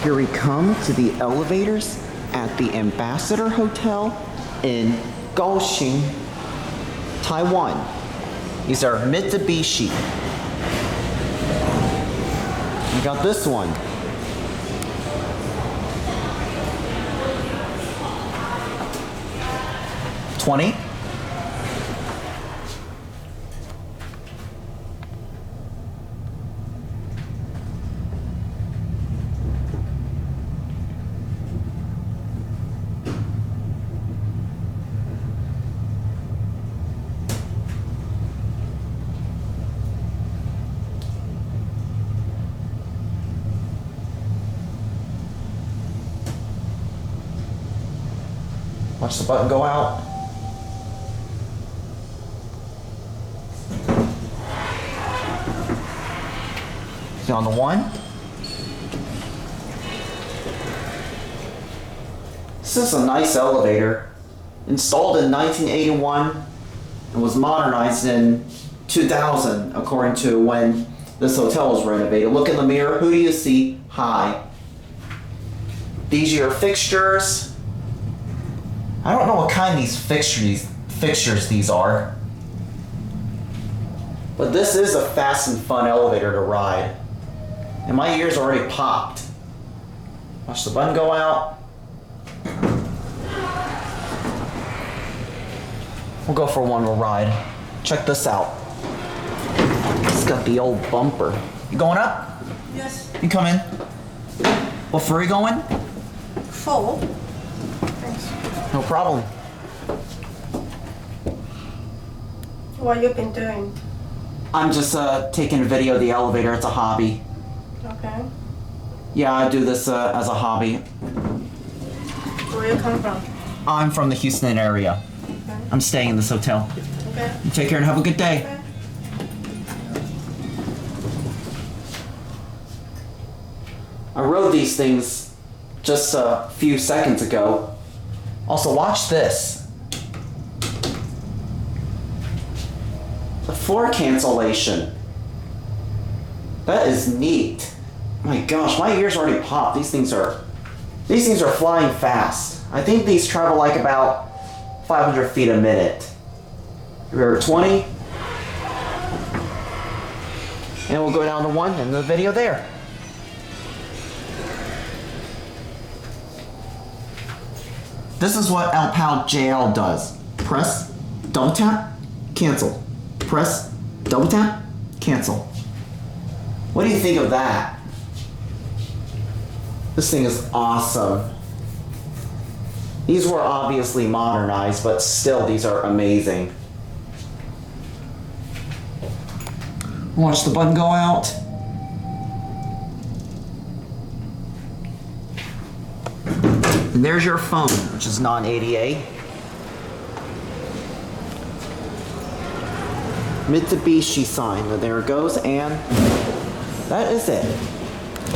Here we come to the elevators at the Ambassador Hotel in Kaohsiung, Taiwan. These are Mitsubishi. We got this one. $20. Watch the button go out. See on the one. This is a nice elevator. Installed in 1981 and was modernized in 2000 according to when this hotel was renovated. Look in the mirror. Who do you see? Hi. These are your fixtures. I don't know what kind of these fixtures these are. But this is a fast and fun elevator to ride. And my ears already popped. Watch the button go out. We'll go for one more ride. Check this out. It's got the old bumper. You going up? Yes. You come in. What floor are you going? 4. Thanks. No problem. What you been doing? I'm just taking a video of the elevator. It's a hobby. Okay. Yeah, I do this as a hobby. Where you come from? I'm from the Houston area. Okay. I'm staying in this hotel. Okay. You take care and have a good day. Okay. I rode these things just a few seconds ago. Also, watch this. The floor cancellation. That is neat. My gosh, my ears already popped. These things are flying fast. I think these travel like about 500 feet a minute. Remember 20? And we'll go down to 1 and the video there. This is what Alpal JL does. Press, double tap, cancel. Press, double tap, cancel. What do you think of that? This thing is awesome. These were obviously modernized, but still these are amazing. Watch the button go out. And there's your phone, which is non-ADA. Mitsubishi sign, there it goes, and that is it.